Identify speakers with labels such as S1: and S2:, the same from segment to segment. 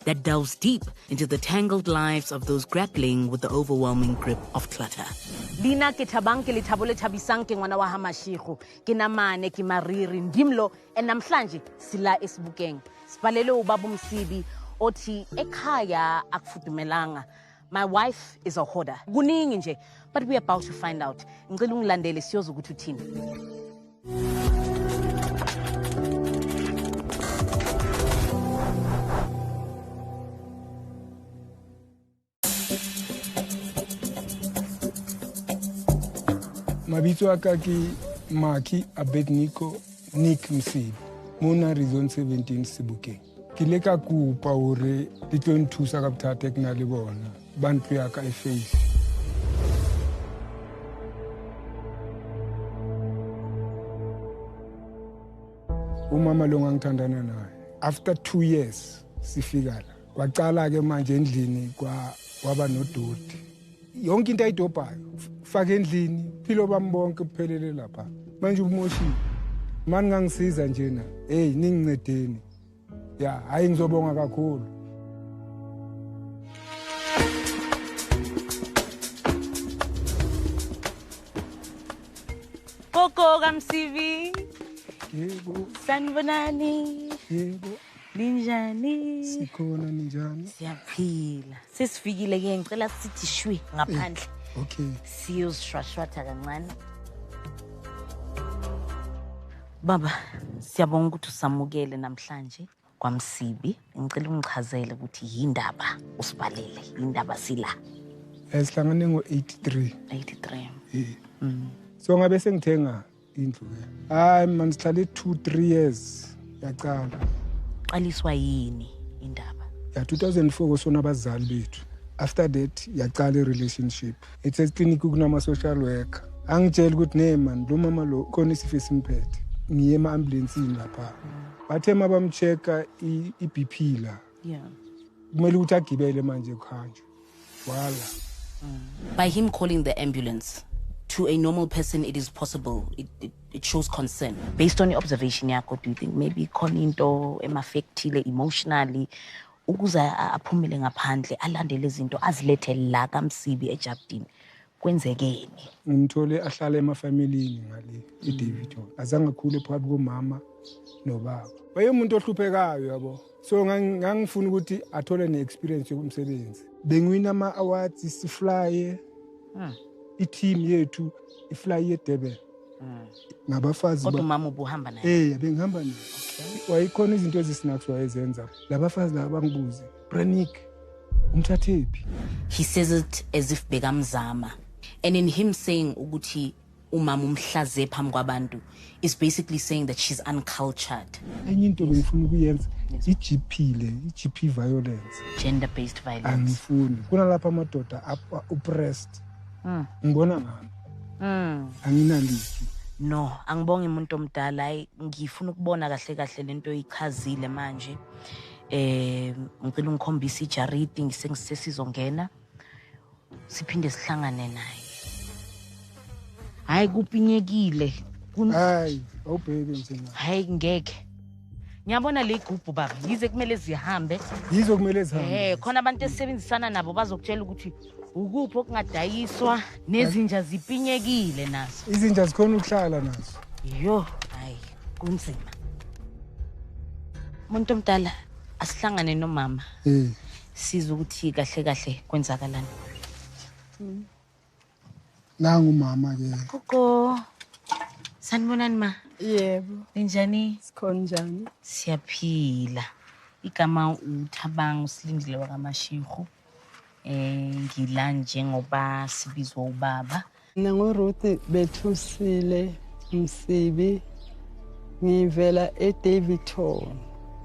S1: that delves deep into the tangled lives of those grappling with the overwhelming grip of clutter.
S2: Lina ke thabang ke lethabole thabisang ke ngwana wa Hamashigo ke namane ke mariri ndimlo enamhlanje sila esibukeng sibhalele ubaba uMsibi othi ekhaya akufudumelanga. My wife is a hoarder. Kuningi nje, but we are about to find out. Ngicela ungilandele siyoza ukuthi uthini.
S3: Mabitso aka ke Maki Abednego Nick Msibi mona Rezone 17 Sebokeng. Ke le ka kopa hore le tlo nthusa ka bothata ke na le bona ba ntlo ya ka e face. Umama lo ngangithandana naye after 2 years sifika la waqala ke manje endlini kwaba nodoti yonke into ayidobhayo faka endlini philo bami bonke kuphelele lapha manje umoshile mani ngangisiza njena hey ningincedeni ya hayi ngizobonga kakhulu.
S2: Koko kaMsibi.
S3: Yebo.
S2: Sanibonani.
S3: Yebo.
S2: Ninjani?
S3: Sikhona ninjani?
S2: Siyaphila. Sesifikile ke ngicela sithi shwi ngaphandle.
S3: Okay.
S2: Siyozishwashwatha kancane. Baba, siyabonga ukuthi usamukele namhlanje kwaMsibi. Ngicela ungichazele ukuthi yindaba usibhalele, yindaba sila.
S3: Esihlangane ngo-83.
S2: 83.
S3: So ngabe sengithenga indlu ke. Hayi man sihlale 2-3 years yaqala.
S2: Qaliswa yini indaba?
S3: Ya 2004 kusona abazali bethu. After that yaqala i-relationship. It's a clinic kunama social worker. Angitshela ukuthi nee man lo mama lo khona isifo simphethe. Ngiye ema-ambulanceni lapha. Bathe mabamchecka i-BP la.
S2: Yeah.
S3: Kumele ukuthi agibele manje khanje. Wala.
S1: By him calling the ambulance, to a normal person, it is possible. It shows concern.
S2: Based on your observation yakho, do you think maybe khona into emaffectile emotionally ukuza aphumele ngaphandle alandele izinto azilethe la kaMsibi eJabudini kwenzekeni?
S3: Ngimthole ahlala emafamilini ngale eDavid Hall. Azange akhule phakathi komama nobaba. Wayemuntu ohluphekayo yabo. So ngangifuna ukuthi athole neexperience yokumsebenzi. Bengiwina ama-awards sifly i-team yethu ifly eDurban. Ngabafazi
S2: kodwa mama ubuhamba naye.
S3: bengihamba naye. Wayikhona izinto ezisinakho wayezenza. Labafazi laba bangibuze, Branik, umthathephi?
S1: He says it as if bekamzama. And in him saying ukuthi umama umhlaze phambi kwabantu is basically saying that she's uncultured.
S3: Enye into bengifuna ukuyenza i-GP violence.
S2: Gender-based violence.
S3: Angifuni. Kunalapha amadoda oppressed. Ngibona ngani? Anginaliki.
S2: No, angibongi umuntu omdala. Ngifuna ukubona kahle kahle lento oyichazile manje. Ngicela ungikhombise ijaridi ngisesizongena. Siphinde sihlangane naye. Hayi kupinyekile.
S3: Hayi, awubheke njena.
S2: Hayi ngeke. Ngiyabona le group baba, yize kumele zihambe.
S3: Yizo kumele zihambe.
S2: Khona abantu esebenzisana nabo bazokutshela ukuthi ukuphi okungadayiswa nezinja zipinyekile nazo.
S3: Izinja zikhona ukuhlala nazo.
S2: Yo, hayi kunzima. Umuntu omdala asihlangane nomama. Siza ukuthi kahle kahle kwenzakalani.
S3: Nangu mama ke.
S2: Koko. Sanibonani ma?
S4: Yebo.
S2: Ninjani?
S4: Sikhona njani?
S2: Siyaphila. Igama uThabang usilindile wakaMashigo. Ngila njengoba sibizwa ubaba.
S4: Mina ngoRuth Bethusile Msibi. Ngivela eDavid Hall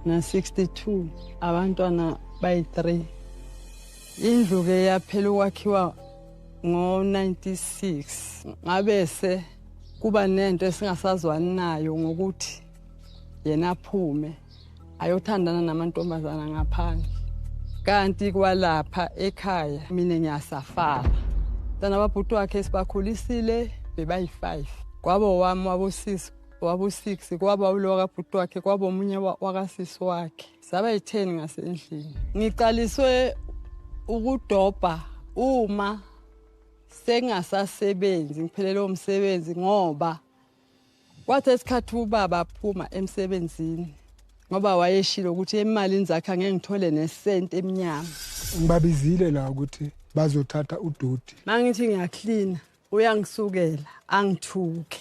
S4: na 62 abantwana bayi3. Indlu ke yaphela ukwakhiwa ngo96. Ngabese kuba nento esingasazwani nayo ngokuthi yena aphume ayothandana namantombazana ngaphandle. Kanti kwalapha ekhaya mina ngiyasafara. Tana babhuti wakhe sibakhulisile bebayi5. Kwabo wami wabosisi wabu-6 kwaba ulo wakabhuti wakhe kwaba omunye wakasisi wakhe saba yi-10 ngasendlini. Ngiqaliswe ukudobha uma sengasasebenzi ngiphelele umsebenzi ngoba kwathi isikhathi ubaba aphuma emsebenzini ngoba wayeshilo ukuthi emalini zakhe angeke ngithole nesenti eminyama.
S3: Ngibabizile la ukuthi bazothatha udoti.
S4: Mangithi ngiyaklina uyangisukela angithuke.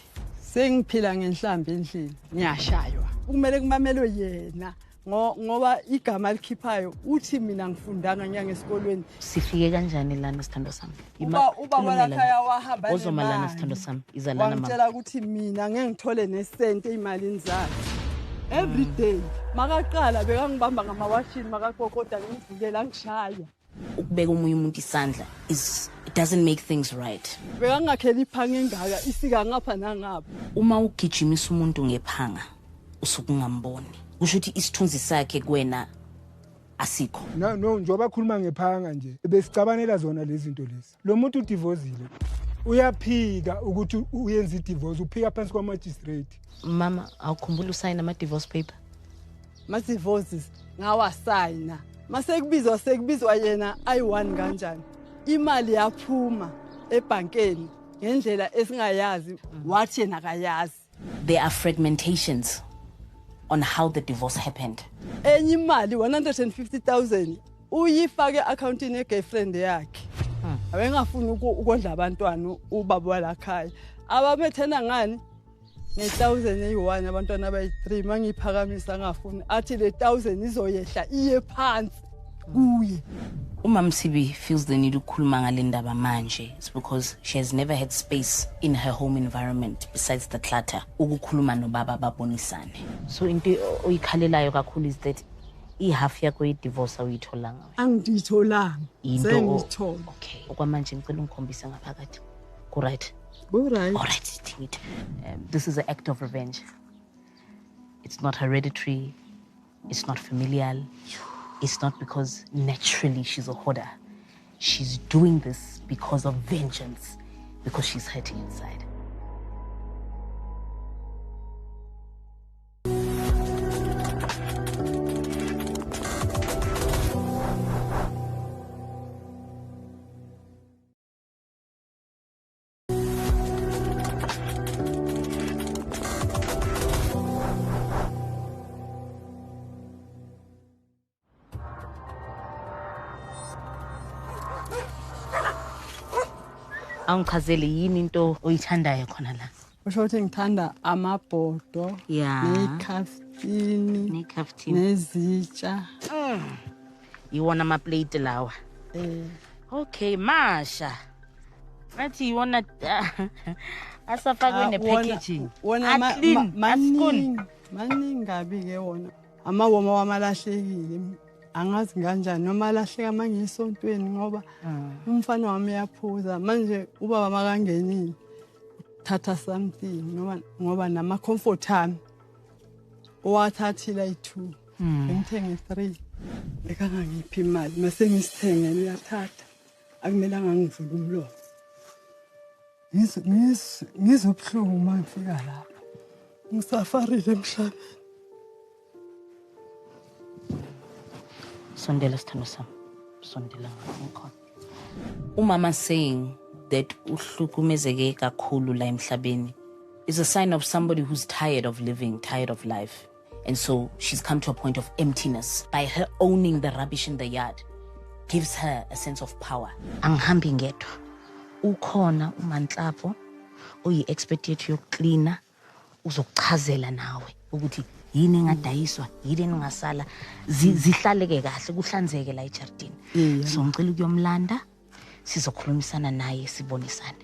S4: Sengiphila ngenhlamba endlini ngiyashaywa. Kumele kumamelwe yena ngoba igama likhiphayo uthi mina ngifundanga nyanga esikolweni.
S1: Sifike kanjani lana sithando sami?
S4: Uba walakhaya wahamba
S1: ozomalana sithando sami izalana mama.
S4: Wangitshela ukuthi mina ngeke ngithole nesenti ezimalini zakhe. Every day makaqala bekangibamba ngamawashini makakokoda ngivukela ngishaya.
S1: Ukubeka umunye umuntu isandla it doesn't make things right.
S4: Bekangakheli iphanga engaka isika ngapha nangapha.
S1: Uma ugijimisa umuntu ngephanga usuku ngamboni. Kusho ukuthi isithunzi sakhe kuwena asikho.
S3: No njoba khuluma ngephanga nje besicabanela zona lezi zinto lezi. Lo muntu udivozile. Uyaphika ukuthi uyenza idivorce uphika phansi kwa magistrate.
S1: Mama awukhumbula usayina ama divorce paper?
S4: Ma divorces ngawasayina. Masekubizwa yena ayi1 kanjani. Imali yaphuma ebankeni ngendlela esingayazi wathi yena akayazi.
S1: There are fragmentations on how the divorce happened.
S4: Enye imali 150,000 uyifake accountini ye-girlfriend yakhe. Abengafuni ukondla abantwana ubaba walakhaya. Abamethena ngani? Ne1000 abantwana abayi3 mangiphakamisa ngafuni athi le 1000 izoyehla iye phansi kuye.
S1: Umamsibi feels the need ukukhuluma ngale ndaba manje it's because she has never had space in her home environment besides the clutter ukukhuluma nobaba babonisane. So into oyikhalelayo kakhulu is that ihalf yakho ye-divorce awuyitholanga.
S4: Angiditholanga. Sengithola.
S1: Okay. Okwamanje ngicela ungikhombise ngaphakathi. Ku right.
S4: Right.
S1: All right, this is an act of revenge. It's not hereditary. It's not familial. It's not because naturally she's a hoarder. She's doing this because of vengeance, because she's hurting inside. Awungichazele yini into oyithandayo khona la?
S4: Usho ukuthi ngithanda amabhodo, nekhaftini, nezitsha.
S1: Iwona ama-plate lawa. Okay, Masha. Nathi iwona asafakwe ne-packaging.
S4: Wona maningi gabi ke wona. Amawoma wamalahlekile. Angazi kanjani noma lahleka manje esontweni ngoba umfana wami yaphuza manje ubaba makangenini thatha something ngoba nama comfort ami owathathila i2 ngithenge 3 ekangangiphi imali mase ngisithengele uyathatha akumelanga ngivule umlomo ngizobhlungu mangifika lapha ngisafarile emhlabeni.
S1: Sondela sithando sami. Sondela ngakho. Umama saying that uhlukumezeke kakhulu la emhlabeni is a sign of somebody who's tired of living, tired of life. And so she's come to a point of emptiness. By her owning the rubbish in the yard gives her a sense of power. Angihambi ngedwa. Ukhona uManhlapo oyi-expert yethu yokucleana uzokuchazela nawe ukuthi yini engadayiswa yini engasala zihlaleke kahle kuhlanzeke la ejardini. So ngicela ukuyomlanda sizokhulumisana naye sibonisane.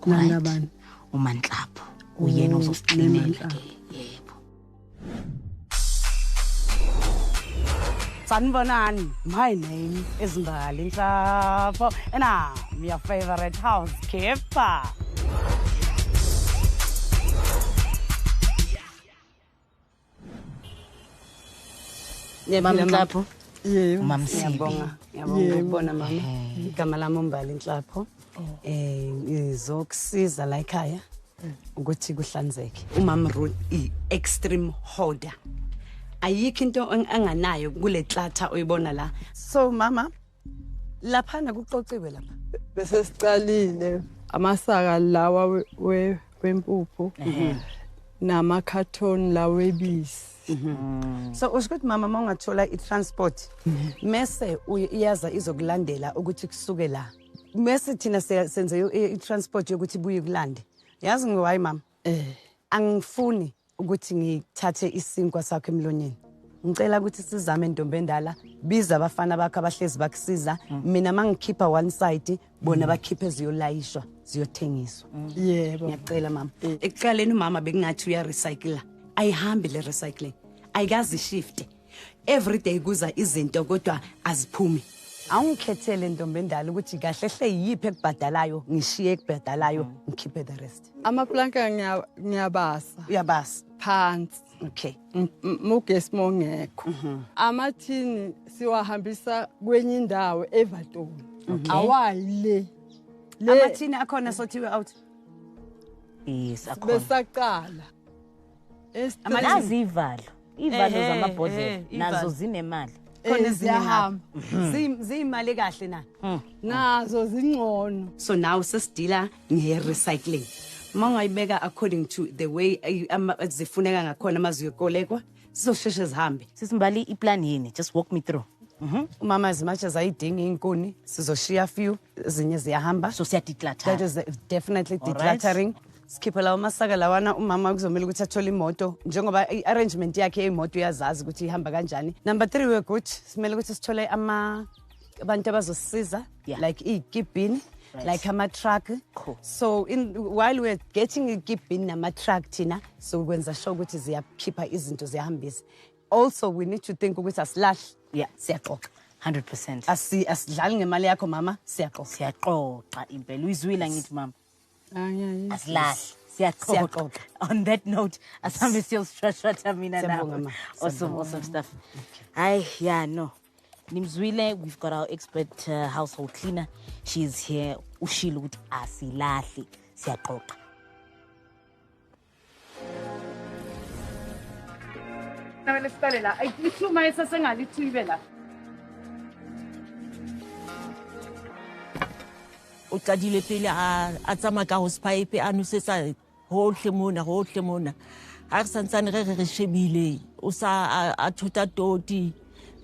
S4: Nabani?
S1: uManhlapo uyena uzosicleanela ke. Yebo.
S5: Sanibonani, my name is Mbali Nhlapo and I'm your favorite housekeeper.
S1: Mama Nhlapo.
S4: Yebo.
S1: Mamsibi.
S5: Ngiyabonga ukubona mama. Igama lami Mbali Nhlapo. Ngizokusiza la ekhaya ukuthi kuhlanzeke. Umama Ruth extreme hoarder. Ayikho into anganayo kule clutter oyibona la. So mama laphana kuqoqiwe lapha.
S4: Bese sicalile amasaka lawa wempuphu namakhathoni lawa webisi.
S5: So usikuthi mama mawungathola i-transport mase uyaza izokulandela ukuthi kusuke la. Mase thina senze i-transport yokuthi buye kulande. Yazi ngiwayi mama? Angifuni ukuthi ngithathe isinkwa sakho emlonyeni. Ngicela ukuthi sizame Ntombi Endala, biza abafana bakho abahlezi bakusiza, mina mangikhipha one side, bona bakhiphe ziyolayishwa, ziyothengiswa.
S4: Yebo.
S5: Ngiyacela mama. Ekuqaleni umama bekungathi uya recycler. Ayihambi le recycling. Ayikazi shift. Every day kuza izinto kodwa aziphumi. Awungikhethele Ntombi Endala ukuthi kahle hle yiphi ekubhadalayo, ngishiye ekubhadalayo, ngikhiphe the rest.
S4: Amaplanka ngiyabasa.
S5: Uyabasa.
S4: Phansi.
S5: Okay.
S4: Mugesi mongekho. Amathini siwahambisa kwenye indawo eVatoni. Awayile.
S5: Amathini akhona sothiwe out.
S1: Yes, akhona.
S4: Besaqala.
S1: Nazi ivalo zamabhodlela nazo zinemali.
S5: Khona ziyahamba. Zimali kahle na.
S4: Nazo zingcono.
S5: So now sesidila nge-recycling. Mangayibeka according to the way zifuneka ngakhona maziyokolekwa sizosheshe zihambe.
S1: Sisimbali iplan yini? Just walk me through.
S5: Umama as much as ayidinga inkuni sizoshiya few ezinye ziyahamba.
S1: So siya declutter.
S5: That is definitely decluttering. Sikhipha lawo masaka lawana umama kuzomela ukuthi athole imoto njengoba i-arrangement yakhe yeimoto uyazazi ukuthi ihamba kanjani. Number 3 we're good. Simele ukuthi sithole abantu abazosisiza like igibini. Like a truck.
S1: Cool.
S5: So while we're getting a gibin nama truck tina, so kwenza sure ukuthi ziyakhipha izinto ziyahambisa. Also we need to think ukuthi asilahle.
S1: Yeah,
S5: siyaxoxa.
S1: 100%.
S5: Asidlali ngemali yakho mama, siyaxoxa.
S1: Siyaxoxa impela uyizwila ngithi mama.
S4: Angiyayizwa.
S1: Asilahle. Siyaxoxa. On that note, asambe siyosishashata mina nawe. Awesome stuff. Ay, yeah, no. Nimzwile, we've got our expert household cleaner. She's here. Ushilo ukuthi asilahle siyaxoxa.
S5: Na lesicale la, ayithuma esasengalithibe la.
S6: O qadile pele a tsama ka hosepipe a nosetsa hohle mona ha re santsane re shebile o sa a thota toti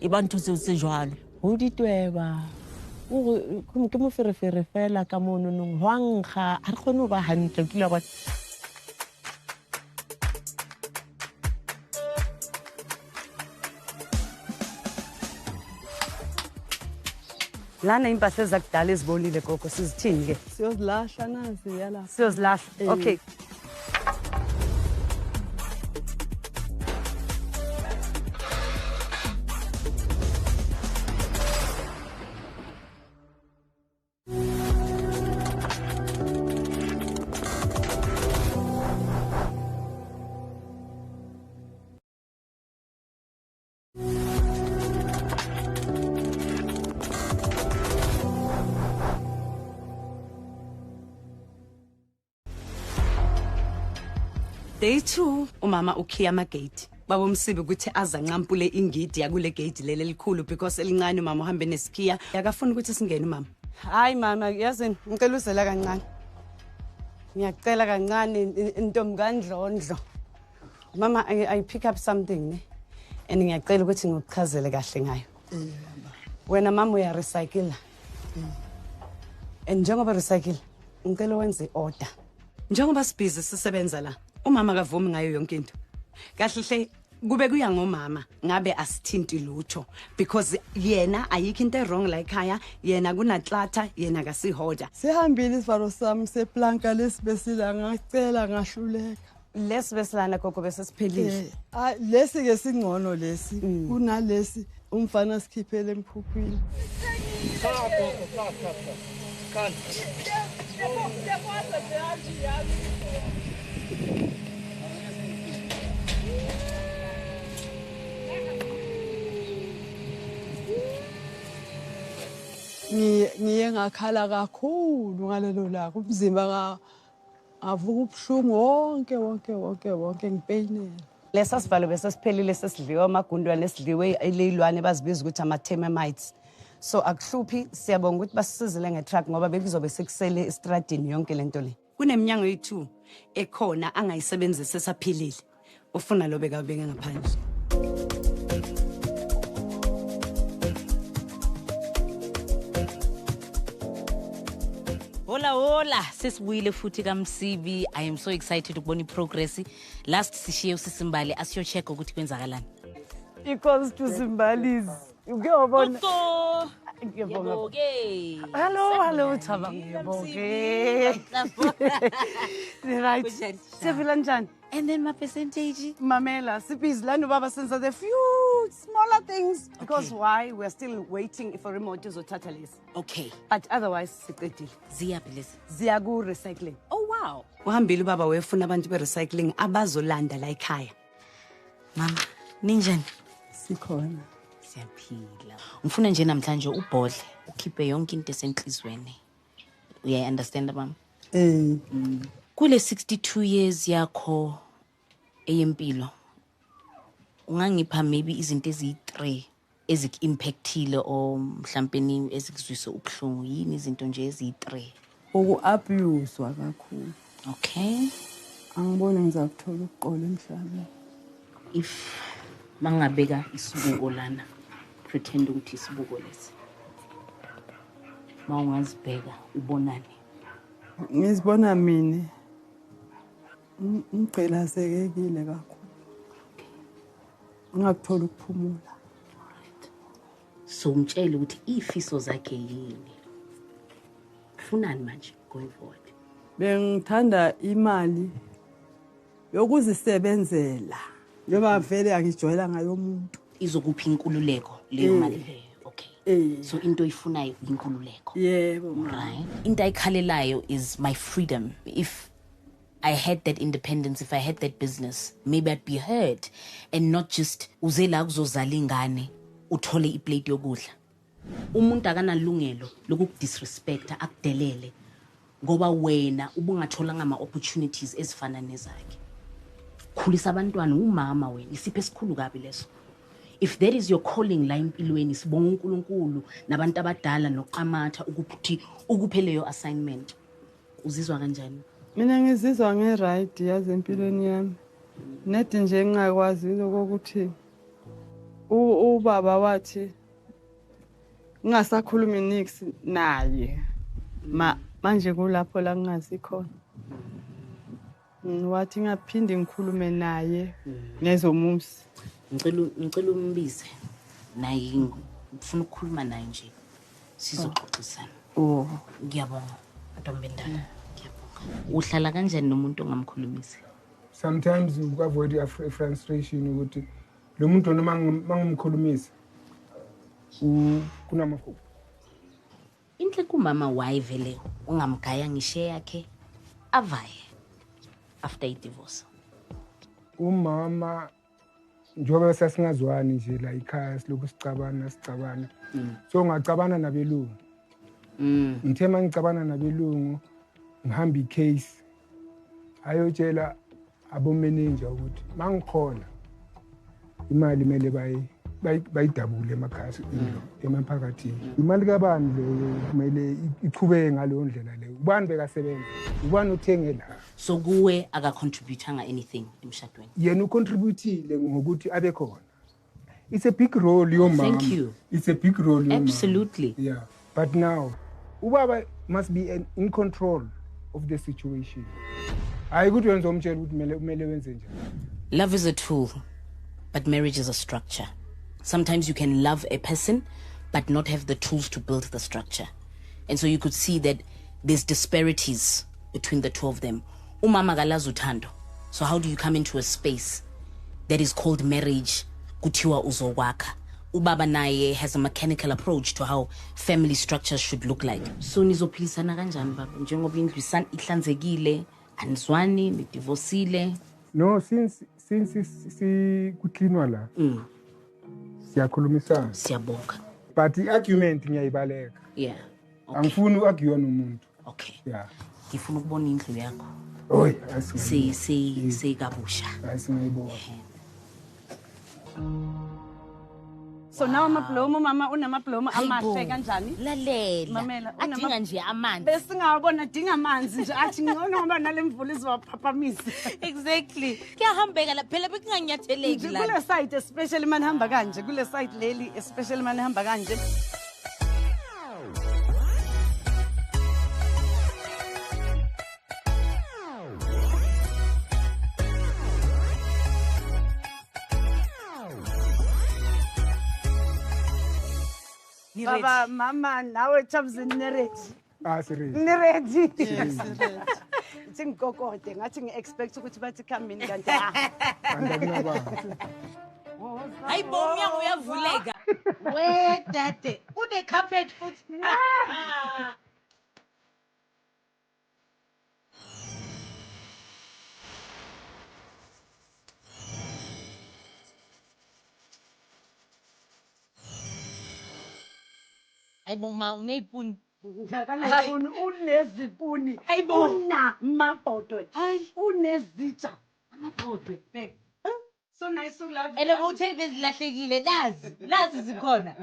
S6: e ba ntho tseo tse jwalo
S7: ho ditweba o ke mo ferefere fela ka mono nong hwanga ha re kgone ho ba hantle ke la ba
S5: Lana impahla zakudala ezibonile gogo sizithini ke?
S4: Siyozilahla nazi yala.
S5: Siyozilahla. Okay. Day 2 umama ukhiya amagate. Baba umsibe ukuthi azanqampule ingidi yakule gate leli likhulu because elincane umama uhambe nesikhiya. Yakafuna ukuthi singene umama. Hayi mama yazini ngicela uzela kancane. Ngiyacela kancane intombi kaNdlondlo. Mama I pick up something ne. And ngiyacela ukuthi ngikuchazele kahle ngayo. Wena mama uya recycle. And njengoba recycle ngicela wenze order. Njengoba sibhizi sisebenza la. Umama kavumi ngayo yonke into. Kahle kube kuya ngomama ngabe asithinti lutho because yena ayikho into wrong la ekhaya yena kunatlatha yena kasihoda.
S4: Sihambile isivalo sami seplanka lesibesila ngacela ngahluleka.
S5: Lesibesilana gogo bese siphelile.
S4: Lesi ke singcono lesi kunalesi umfana sikhiphele emphuphini. Ngiye ngakhala kakhulu ngalelo laka umzimba avuka ubuhlungu wonke ngipeyinela.
S5: Lesa sivalo bese siphelile sesidliwa amagundwane esidliwe ililwane bazibiza ukuthi ama-termites. So akuhluphi siyabonga ukuthi basisizile ngetruck ngoba bekuzobe sekusele estradini yonke lento le. Kuneminyango yi2 ekhona angayisebenzisa esaphilile. Ufuna lo bekabeke ngaphandle.
S1: Hola, sesibuyile futhi kaMsibi. I am so excited ukubona iprogress. Last sishiye uSisimbali asiyo check ukuthi kwenzakalani.
S5: Because to Simbalis. Ukuyobona.
S1: Ngiyabonga.
S5: Hello, Thaba. Right. Sivila njani?
S1: And then my percentage.
S5: Mamela, sibhizi lana baba senza the few smaller things because why we're still waiting for remote uzothatha lesi.
S1: Okay.
S5: But otherwise siqedile.
S1: Ziyaphi lesi?
S5: Ziya ku recycling.
S1: Oh wow.
S5: Uhambile baba wefuna abantu be recycling abazolanda la ekhaya.
S1: Mama, ninjani?
S4: Sikhona.
S1: Siyaphila. Ngifuna nje namhlanje ubhodle ukhiphe yonke into esenhlizweni. Uya understand mama? Kule 62 years yakho eyempilo ungangipha maybe izinto ezi3 ezik-impactile o mhlawumbe ezikuzwise ubhlungu yini izinto nje ezi3
S4: Uku-abuse kakhulu.
S1: Okay.
S4: Angiboni ngizakuthola ukuqola emhlabeni.
S1: If mangabeka isibuko lana pretend ukuthi isibuko lesi mawungazibheka ubonani
S4: Ngizibona mina ngicelasekekile kakhulu. Ngakuthola ukuphumula.
S1: So umtshela ukuthi ifiso zakhe yini ufunani manje going forward.
S4: Bengithanda imali yokuzisebenzela. Njoba vele angijwayela ngayo umuntu.
S1: Izokuphi inkululeko leyo mali leyo. Okay. So into ifunayo inkululeko.
S4: Yebo
S1: right. Into ayikhalelayo is my freedom. If I had that independence, if I had that business, maybe I'd be heard and not just uzela kuzozala ingane uthole iplate yokudla. Umuntu akanalungelo lokukudisrespecta akudelele ngoba wena ubungathola ngama opportunities ezifana nezakhe. Khulisa abantwana umama wena isiphe esikhulu kabi leso. If that is your calling la empilweni sibonga uNkulunkulu nabantu abadala noqamatha ukuthi ukupheleyo assignment uzizwa kanjani?
S4: Mina ngizizwa ngeright yazi empilweni yami. Nedi nje ngingakwazi ukuthi ubaba wathi ngingasakhulumi nix naye. Manje kulapho la ngingazi khona. Wathi ngaphindi ngikhulume naye nezomusi.
S1: Ngicela umbize naye ngifuna ukukhuluma naye nje sizoxoxisana. Ngiyabonga Ntombendala. Ngiyabonga. Uhlala kanjani nomuntu ongamkhulumisi?
S3: Sometimes you avoid a frustration ukuthi lo muntu noma mangimkhulumisa kunamaphupho.
S1: Inhle kumama why vele ungamgaya ngishe yakhe avaye after a divorce.
S3: Umama njengoba sasingazwani nje la ekhaya silokhu sicabana. So ngacabana nabelungu. Ngithe mangicabana nabelungu ngihamba icase ayotshela abo manager ukuthi mangikhona imali mele bayidabule emakhaya emphakathini. Imali kabani leyo kumele iqhubeke ngaleyo ndlela leyo. Ubani bekasebenza? Ubani uthenge la?
S1: So kuwe aka contributanga anything emshadweni?
S3: Yena ucontributile ngokuthi abe khona. It's a big role your mom.
S1: Thank you.
S3: It's a big role your
S1: Absolutely.
S3: Mom. Yeah. But now ubaba must be in control of the situation. Ayikuthi wenza umtshela ukuthi kumele wenze njani.
S1: Love is a tool, but marriage is a structure. Sometimes you can love a person, but not have the tools to build the structure. And so you could see that there's disparities between the two of them. Umama kalazi uthando. So how do you come into a space that is called marriage? Kuthiwa uzokwakha. Ubaba naye has a mechanical approach to how family structures should look like. So nizophilisana kanjani baba? Njengoba indlu ihlanzekile, anizwani, nidivorcile.
S3: No, since kucleanwa la. Siyakhulumisana.
S1: Siyabonga.
S3: But i-argument ngiyayibaleka.
S1: Yeah.
S3: Angifuni uargue nomuntu.
S1: Okay.
S3: Yeah.
S1: Ngifuna ukubona indlu yakho.
S3: Oy,
S1: sikabusha.
S3: Asingayibona.
S5: So nawo amablomo mama unamablomo amahle kanjani?
S1: Lalela.
S5: Mamela,
S1: Adinga nje amanzi.
S5: Besingawabona dinga amanzi nje athi ngcono ngoba nalemvula izowaphaphamisisa.
S1: Exactly. Kuyahambeka la phela bekunganyatheleki la.
S5: Kule site especially manihamba kanje, kule site leli especially manihamba kanje. Baba, mama, nawe Chabzini ready.
S3: Serious.
S5: Ni ready. Ithi ngikokode ngathi ngi-expect ukuthi bathi come in kanti
S1: Hayi bo umnyango uyavuleka.
S8: We dade, une carpet futhi.
S1: Hayi bo ma uneyipuni.
S8: Hayi unezipuni. Una mabhodwe. Unezitsha. Amabhodwe. Bek. So nice to love.
S1: Ele uthe bezilahlekile lazi zikhona.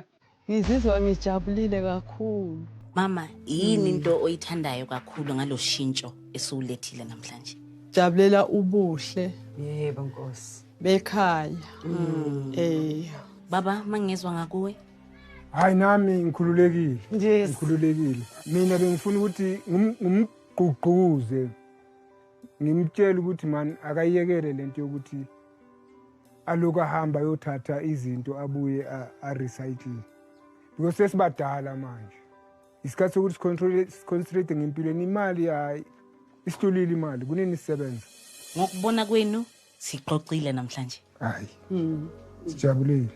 S4: Ngizizwa ngijabulile kakhulu.
S1: Mama, yini into oyithandayo kakhulu ngaloshintsho esuwulethile namhlanje?
S4: Jabulela ubuhle
S5: yebo Nkosi.
S4: bekhaya.
S1: Baba, mangezwe ngakuwe?
S3: Hayi nami ngikhululekile.
S5: Yes.
S3: Ngikhululekile. Mina bengifuna ukuthi ngimgqugquze. Ngimtshela ukuthi man akayiyekele lento yokuthi aloku ahamba yothatha izinto abuye a-recycle. Because sesibadala manje. Isikhathi sokuthi concentrate ngempilweni imali hayi isihlulile imali kunini sisebenza.
S1: Ngokubona kwenu sixoxile namhlanje.
S3: Hayi. Sijabulile.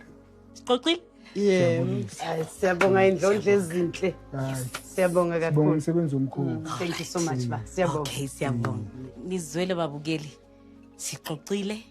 S1: Sixoxile?
S4: Yebo.
S5: Siyabonga indlondlo ezinhle. Siyabonga
S3: Bonke
S5: kakhulu.
S3: umsebenzi omkhulu.
S5: Thank you so much ba. Siyabonga.
S1: Okay, siyabonga. Nizwele babukeli. Sixoxile,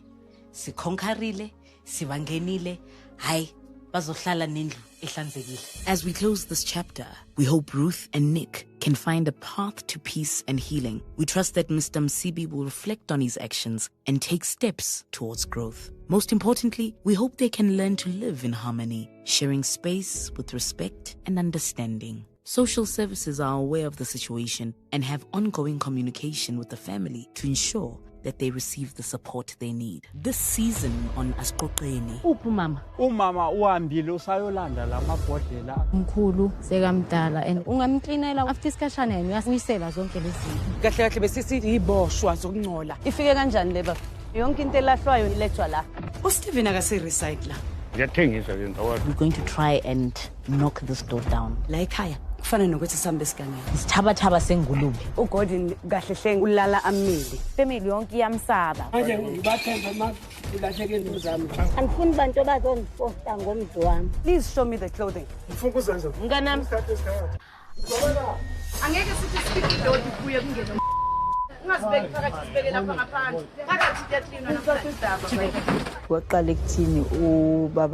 S1: sikhonkarile, sibangenile. Hayi, bazohlala nendlu ehlanzekile. As we close this chapter, we hope Ruth and Nick can find a path to peace and healing. We trust that Mr. Msibi will reflect on his actions and take steps towards growth. Most importantly, we hope they can learn to live in harmony, sharing space with respect and understanding. Social services are aware of the situation and have ongoing communication with the family to ensure that they receive the support they need. This season on Asqoqeni.
S2: Uphi mama?
S9: Umama uhambile usayolanda lamabhodlela.
S2: Mkhulu sekamdala and ungamklinela after isikhashana yena uyasuyisela zonke lezi zinto.
S5: Kahle kahle besisithi iboshwa zokungcola. Ifike kanjani le baba? Yonke into elahlwayo ilethwa la. uSteven akase-recycler.
S9: Ngiyathengisa ke ndawo.
S1: We're going to try and knock this door down.
S5: La ekhaya kufanele nokuthi sihambe esiganeni.
S1: Isithabathaba sengulube.
S5: uGordon kahle hle ulala amile.
S2: Family yonke iyamsaba.
S8: Manje ngibathembe uma ulahleke into zami.
S10: Angifuni bantu abazongifosta ngomzi wami.
S5: Please show me the clothing.
S3: Ngifuna ukuzenza.
S2: Mnganami.
S8: Angeke sithi speak idodi kuye kungena. Ungazibeki phakathi sibeke lapha ngaphandle. Phakathi kuyaklinwa namhlanje.
S5: Waqala ekuthini ubaba